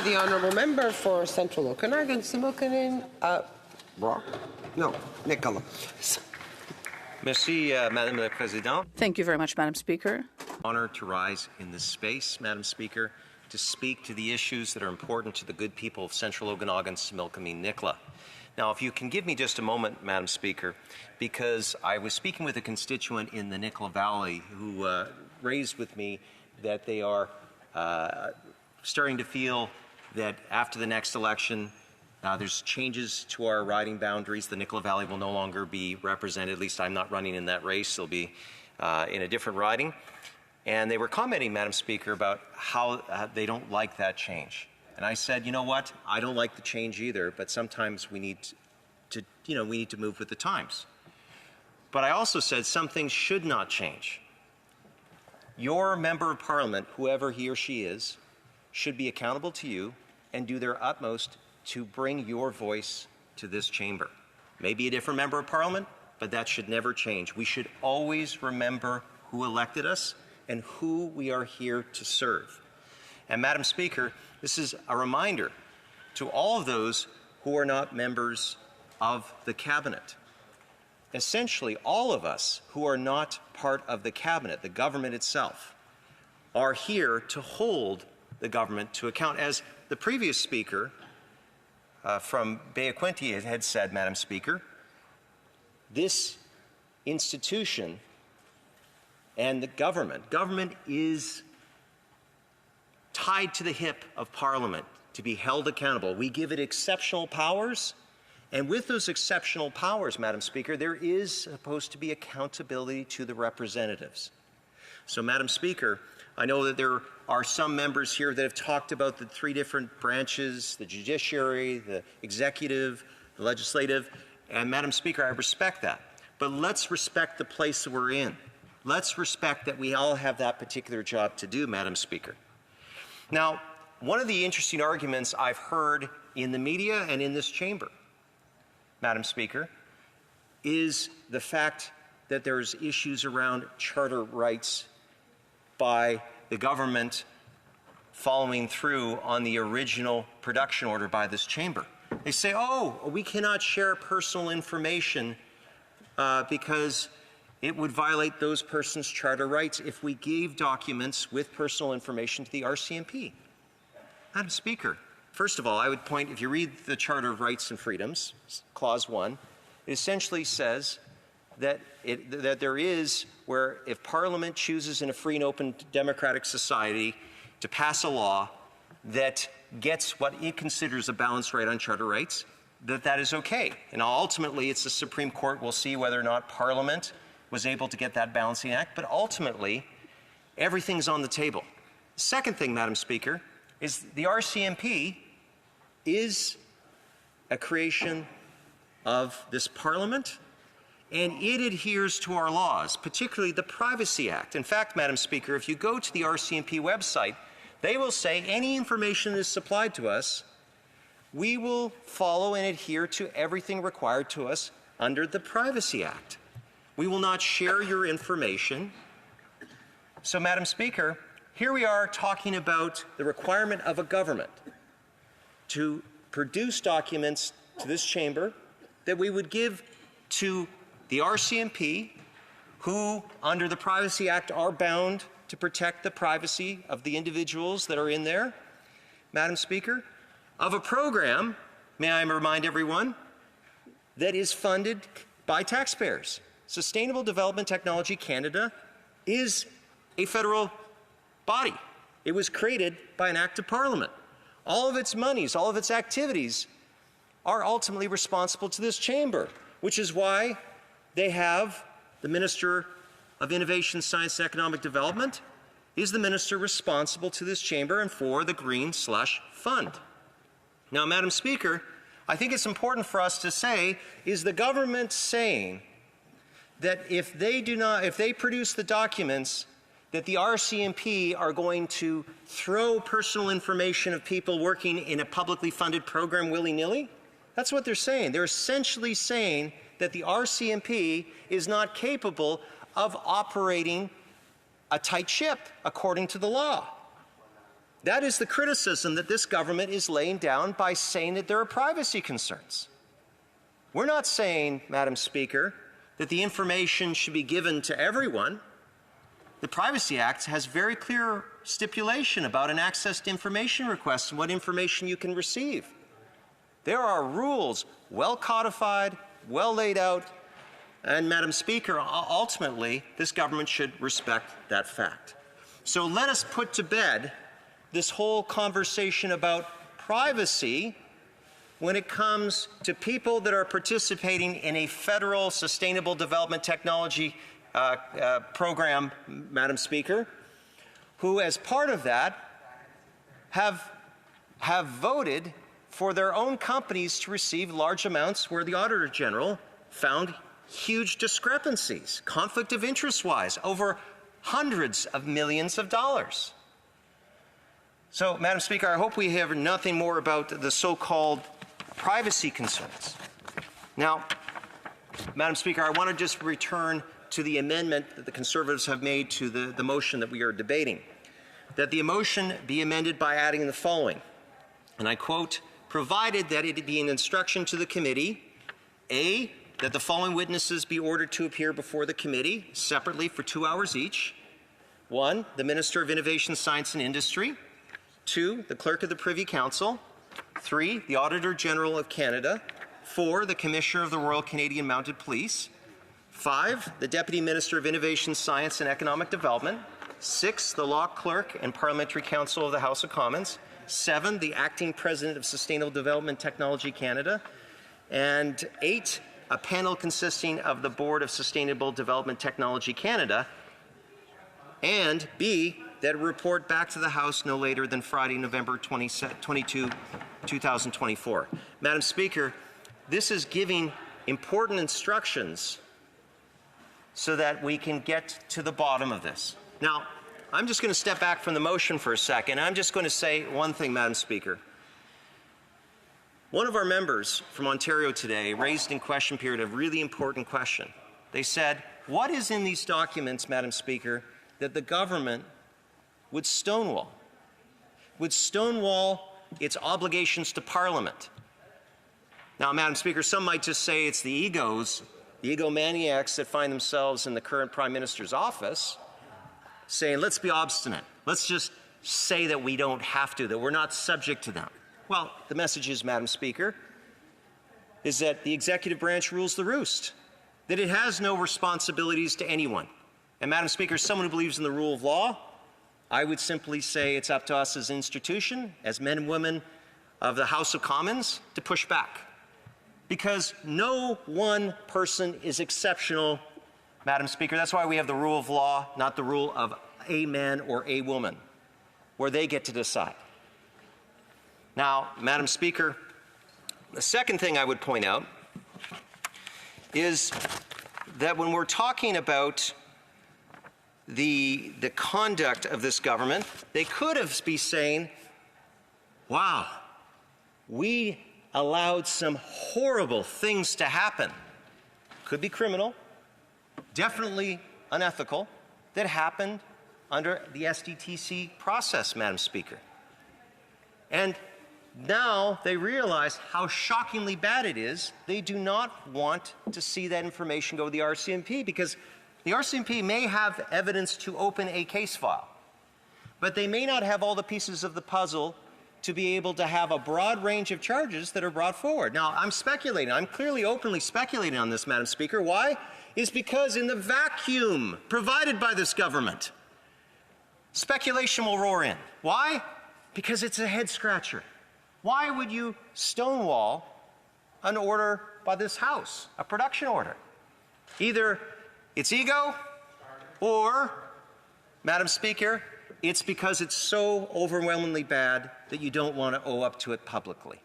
The honourable member for Central Okanagan, Similkameen, Nicola. Merci, Madame la Présidente. Thank you very much, Madam Speaker. Honor to rise in this space, Madam Speaker, to speak to the issues that are important to the good people of Central Okanagan, Similkameen, Nicola. Now, if you can give me just a moment, Madam Speaker, because I was speaking with a constituent in the Nicola Valley who raised with me that they are starting to feel that after the next election, there's changes to our riding boundaries. The Nicola Valley will no longer be represented. At least I'm not running in that race. They'll be in a different riding. And they were commenting, Madam Speaker, about how they don't like that change. And I said, you know what? I don't like the change either, but sometimes we need to move with the times. But I also said some things should not change. Your member of Parliament, whoever he or she is, should be accountable to you and do their utmost to bring your voice to this chamber. Maybe a different member of Parliament, but that should never change. We should always remember who elected us and who we are here to serve. And Madam Speaker, this is a reminder to all of those who are not members of the Cabinet. Essentially, all of us who are not part of the Cabinet, the government itself, are here to hold the government to account. As the previous speaker from Bay of Quinte had said, Madam Speaker, this institution and the government is tied to the hip of Parliament to be held accountable. We give it exceptional powers, and with those exceptional powers, Madam Speaker, there is supposed to be accountability to the representatives. So, Madam Speaker, I know that there are some members here that have talked about the three different branches, the judiciary, the executive, the legislative, and Madam Speaker, I respect that. But let's respect the place that we're in. Let's respect that we all have that particular job to do, Madam Speaker. Now, one of the interesting arguments I've heard in the media and in this chamber, Madam Speaker, is the fact that there's issues around charter rights by the government following through on the original production order by this chamber. They say, oh, we cannot share personal information because it would violate those persons' charter rights if we gave documents with personal information to the RCMP. Madam Speaker, first of all, I would point, if you read the Charter of Rights and Freedoms, Clause 1, it essentially says that there is where if Parliament chooses in a free and open democratic society to pass a law that gets what it considers a balanced right on charter rights, that is okay. And ultimately, it's the Supreme Court will see whether or not Parliament was able to get that balancing act, but ultimately, everything's on the table. The second thing, Madam Speaker, is the RCMP is a creation of this Parliament, and it adheres to our laws, particularly the Privacy Act. In fact, Madam Speaker, if you go to the RCMP website, they will say any information that is supplied to us, we will follow and adhere to everything required to us under the Privacy Act. We will not share your information. So, Madam Speaker, here we are talking about the requirement of a government to produce documents to this chamber that we would give to the RCMP, who, under the Privacy Act, are bound to protect the privacy of the individuals that are in there, Madam Speaker, of a program, may I remind everyone, that is funded by taxpayers. Sustainable Development Technology Canada is a federal body. It was created by an act of Parliament. All of its monies, all of its activities are ultimately responsible to this chamber, which is why they have the Minister of Innovation, Science and Economic Development is the minister responsible to this chamber and for the Green Slush Fund. Now, Madam Speaker, I think it's important for us to say, is the government saying that if they produce the documents, that the RCMP are going to throw personal information of people working in a publicly funded program willy-nilly? That's what they're saying. They're essentially saying that the RCMP is not capable of operating a tight ship according to the law. That is the criticism that this government is laying down by saying that there are privacy concerns. We're not saying, Madam Speaker, that the information should be given to everyone. The Privacy Act has very clear stipulation about an access to information request and what information you can receive. There are rules, well codified, well laid out, and Madam Speaker, ultimately, this government should respect that fact. So let us put to bed this whole conversation about privacy when it comes to people that are participating in a federal sustainable development technology program, Madam Speaker, who as part of that have voted for their own companies to receive large amounts where the Auditor General found huge discrepancies, conflict of interest-wise, over hundreds of millions of dollars. So, Madam Speaker, I hope we hear nothing more about the so-called privacy concerns. Now, Madam Speaker, I want to just return to the amendment that the Conservatives have made to the motion that we are debating, that the motion be amended by adding the following, and I quote, provided that it be an instruction to the committee, A, that the following witnesses be ordered to appear before the committee separately for 2 hours each. 1, the Minister of Innovation, Science and Industry. 2, the Clerk of the Privy Council. 3, the Auditor General of Canada. 4, the Commissioner of the Royal Canadian Mounted Police. 5, the Deputy Minister of Innovation, Science and Economic Development. 6, the Law Clerk and Parliamentary Counsel of the House of Commons. 7, the Acting President of Sustainable Development Technology Canada. And 8, a panel consisting of the Board of Sustainable Development Technology Canada. And B, that report back to the House no later than Friday, November 22, 2024. Madam Speaker, this is giving important instructions so that we can get to the bottom of this. Now, I'm just going to step back from the motion for a second. I'm just going to say one thing, Madam Speaker. One of our members from Ontario today raised in question period a really important question. They said, what is in these documents, Madam Speaker, that the government would stonewall its obligations to Parliament? Now, Madam Speaker, some might just say it's the egomaniacs that find themselves in the current Prime Minister's office saying, let's be obstinate. Let's just say that we don't have to, that we're not subject to them. Well, the message is, Madam Speaker, is that the executive branch rules the roost, that it has no responsibilities to anyone. And Madam Speaker, someone who believes in the rule of law, I would simply say it's up to us as an institution, as men and women of the House of Commons, to push back. Because no one person is exceptional, Madam Speaker. That's why we have the rule of law, not the rule of a man or a woman, where they get to decide. Now, Madam Speaker, the second thing I would point out is that when we're talking about the conduct of this government, they could have been saying, wow, we allowed some horrible things to happen. Could be criminal, definitely unethical, that happened under the SDTC process, Madam Speaker. And now they realize how shockingly bad it is. They do not want to see that information go to the RCMP because the RCMP may have evidence to open a case file, but they may not have all the pieces of the puzzle to be able to have a broad range of charges that are brought forward. Now, I'm speculating. I'm clearly openly speculating on this, Madam Speaker. Why? It's because in the vacuum provided by this government, speculation will roar in. Why? Because it's a head-scratcher. Why would you stonewall an order by this House, a production order? Either it's ego or, Madam Speaker, it's because it's so overwhelmingly bad that you don't want to owe up to it publicly.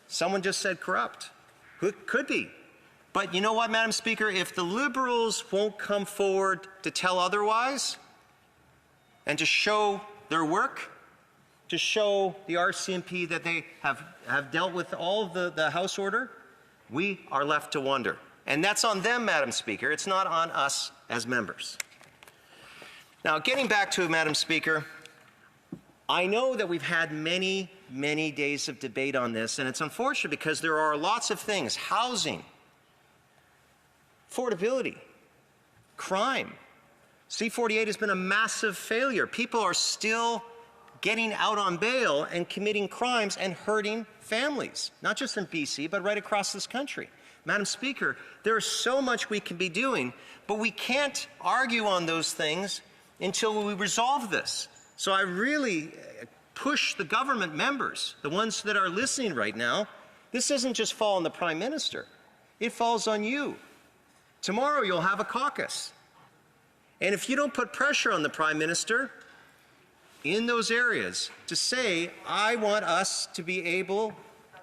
Someone just said corrupt. Could be. But you know what, Madam Speaker? If the Liberals won't come forward to tell otherwise and to show their work, to show the RCMP that they have dealt with all of the House order, we are left to wonder. And that's on them, Madam Speaker. It's not on us as members. Now, getting back to it, Madam Speaker, I know that we've had many, many days of debate on this, and it's unfortunate because there are lots of things: housing, affordability, crime. C-48 has been a massive failure. People are still getting out on bail and committing crimes and hurting families, not just in BC, but right across this country. Madam Speaker, there is so much we can be doing, but we can't argue on those things until we resolve this. So I really push the government members, the ones that are listening right now. This doesn't just fall on the Prime Minister. It falls on you. Tomorrow you'll have a caucus. And if you don't put pressure on the Prime Minister in those areas to say, I want us to be able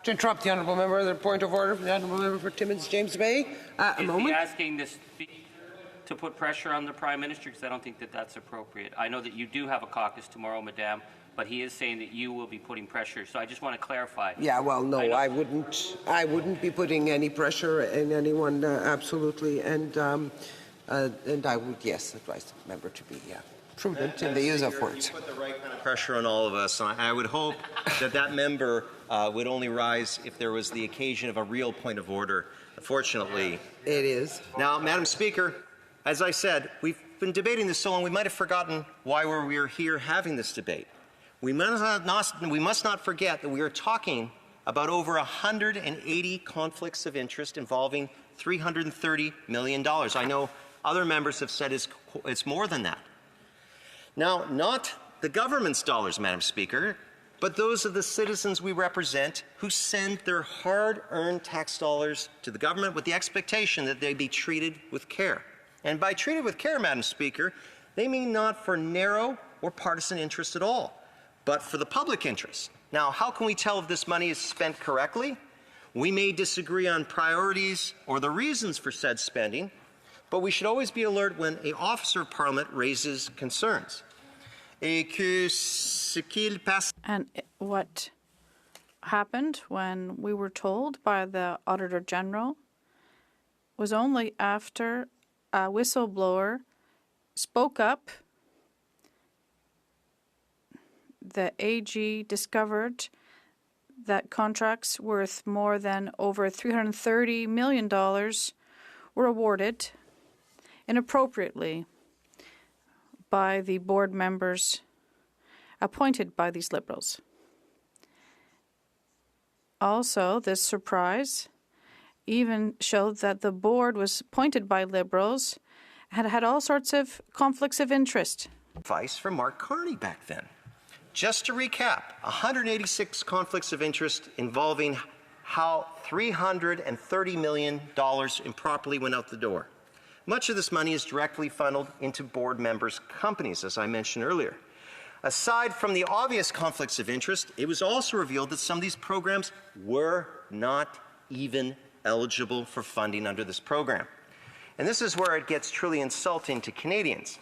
To interrupt the honourable member, the point of order from the honourable member for Timmins James Bay. A Is moment. he asking the Speaker to put pressure on the Prime Minister? Because I don't think that that's appropriate. I know that you do have a caucus tomorrow, Madame, but he is saying that you will be putting pressure. So I just want to clarify. Yeah, well, no, I wouldn't be putting any pressure in anyone, absolutely, and I would, yes, advise the member to be prudent in the use of words. Put the right kind of pressure on all of us, and I would hope that that member would only rise if there was the occasion of a real point of order. Unfortunately, It is. Now, Madam Speaker, as I said, we've been debating this so long, we might have forgotten why we're here having this debate. We must not forget that we are talking about over 180 conflicts of interest involving $330 million. I know other members have said it's more than that. Now, not the government's dollars, Madam Speaker, but those of the citizens we represent who send their hard-earned tax dollars to the government with the expectation that they be treated with care. And by treated with care, Madam Speaker, they mean not for narrow or partisan interest at all, but for the public interest. Now, how can we tell if this money is spent correctly? We may disagree on priorities or the reasons for said spending, but we should always be alert when an officer of Parliament raises concerns. And what happened when we were told by the Auditor General was only after a whistleblower spoke up. The AG discovered that contracts worth more than over $330 million were awarded inappropriately by the board members appointed by these Liberals. Also, this surprise even showed that the board was appointed by Liberals and had all sorts of conflicts of interest. Advice from Mark Carney back then. Just to recap, 186 conflicts of interest involving how $330 million improperly went out the door. Much of this money is directly funneled into board members' companies, as I mentioned earlier. Aside from the obvious conflicts of interest, it was also revealed that some of these programs were not even eligible for funding under this program. And this is where it gets truly insulting to Canadians.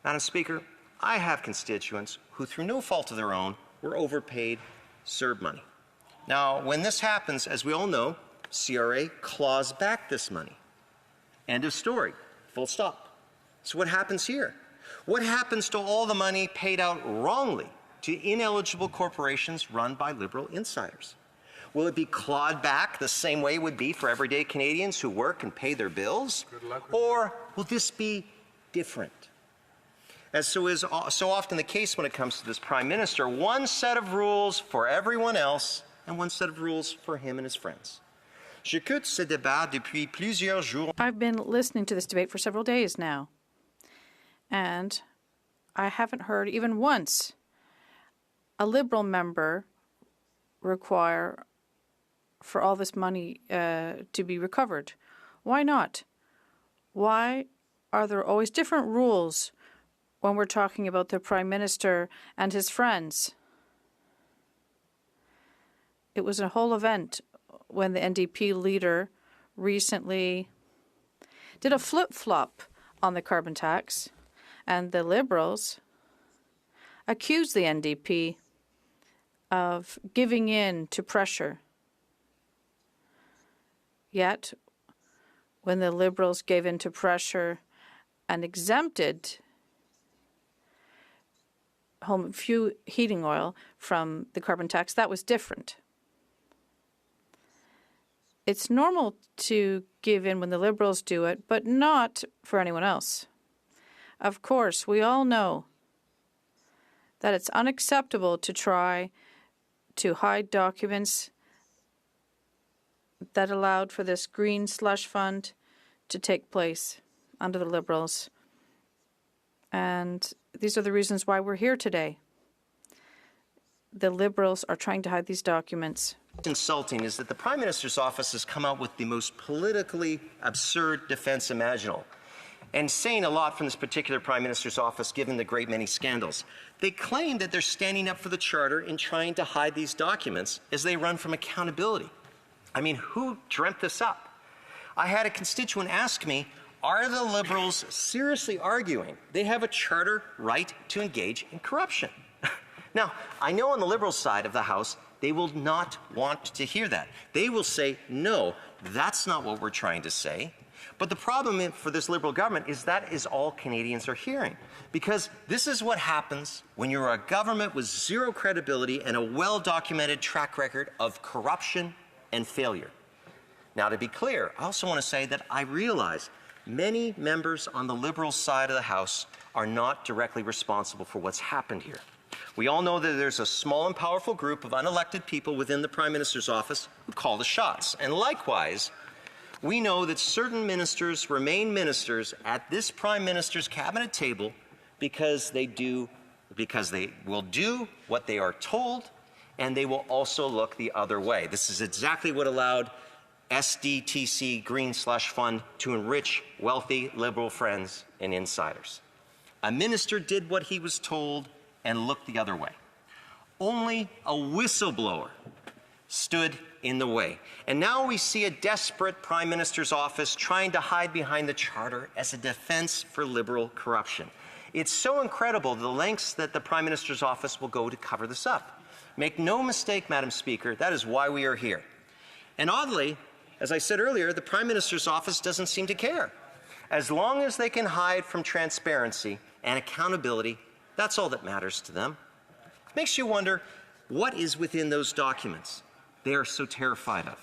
Madam Speaker, I have constituents who, through no fault of their own, were overpaid CERB money. Now, when this happens, as we all know, CRA claws back this money. End of story. Full stop. So what happens here? What happens to all the money paid out wrongly to ineligible corporations run by Liberal insiders? Will it be clawed back the same way it would be for everyday Canadians who work and pay their bills? Or will this be different? As so is so often the case when it comes to this Prime Minister, one set of rules for everyone else and one set of rules for him and his friends. J'écoute ce débat depuis plusieurs jours. I've been listening to this debate for several days now, and I haven't heard even once a Liberal member require for all this money to be recovered. Why not? Why are there always different rules when we're talking about the Prime Minister and his friends? It was a whole event when the NDP leader recently did a flip-flop on the carbon tax, and the Liberals accused the NDP of giving in to pressure. Yet, when the Liberals gave in to pressure and exempted home fuel heating oil from the carbon tax, that was different. It's normal to give in when the Liberals do it, but not for anyone else. Of course, we all know that it's unacceptable to try to hide documents that allowed for this green slush fund to take place under the Liberals. And these are the reasons why we're here today. The Liberals are trying to hide these documents. Insulting is that the Prime Minister's office has come out with the most politically absurd defense imaginable, and saying a lot from this particular Prime Minister's office given the great many scandals. They claim that they're standing up for the Charter and trying to hide these documents as they run from accountability. I mean, who dreamt this up? I had a constituent ask me, are the Liberals seriously arguing they have a Charter right to engage in corruption? Now, I know on the Liberal side of the House, they will not want to hear that. They will say, no, that's not what we're trying to say. But the problem for this Liberal government is that is all Canadians are hearing. Because this is what happens when you're a government with zero credibility and a well-documented track record of corruption and failure. Now, to be clear, I also want to say that I realize many members on the Liberal side of the House are not directly responsible for what's happened here. We all know that there's a small and powerful group of unelected people within the Prime Minister's office who call the shots. And likewise, we know that certain ministers remain ministers at this Prime Minister's cabinet table because they will do what they are told, and they will also look the other way. This is exactly what allowed SDTC Green Slush Fund to enrich wealthy Liberal friends and insiders. A minister did what he was told and looked the other way. Only a whistleblower stood in the way. And now we see a desperate Prime Minister's office trying to hide behind the Charter as a defense for Liberal corruption. It's so incredible the lengths that the Prime Minister's office will go to cover this up. Make no mistake, Madam Speaker, that is why we are here. And oddly, as I said earlier, the Prime Minister's office doesn't seem to care. As long as they can hide from transparency and accountability, that's all that matters to them. It makes you wonder, what is within those documents they are so terrified of?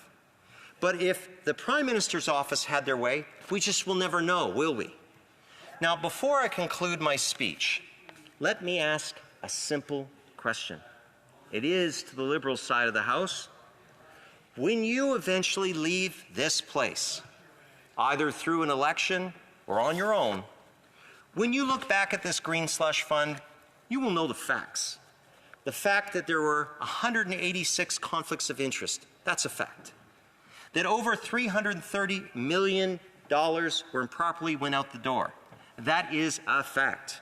But if the Prime Minister's office had their way, we just will never know, will we? Now, before I conclude my speech, let me ask a simple question. It is to the Liberal side of the House. When you eventually leave this place, either through an election or on your own, when you look back at this Green Slush Fund, you will know the facts. The fact that there were 186 conflicts of interest, that's a fact. That over $330 million were improperly went out the door, that is a fact.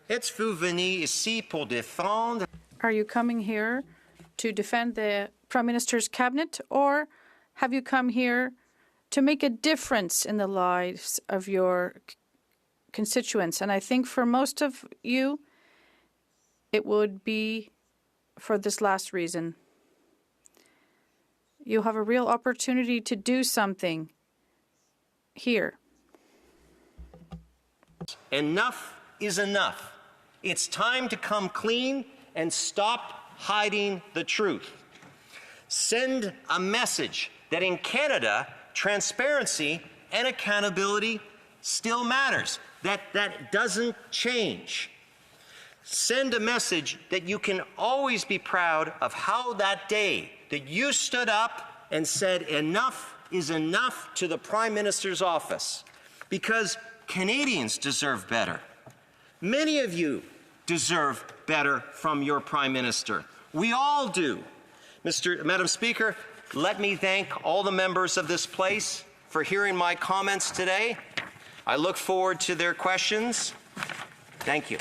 Êtes-vous venu ici pour défendre? Are you coming here to defend the Prime Minister's cabinet, or have you come here to make a difference in the lives of your constituents? And I think for most of you, it would be for this last reason. You have a real opportunity to do something here. Enough is enough. It's time to come clean and stop hiding the truth. Send a message that in Canada, transparency and accountability still matters. That doesn't change. Send a message that you can always be proud of how that day that you stood up and said enough is enough to the Prime Minister's office, because Canadians deserve better. Many of you deserve better from your Prime Minister. We all do. Madam Speaker, let me thank all the members of this place for hearing my comments today. I look forward to their questions. Thank you.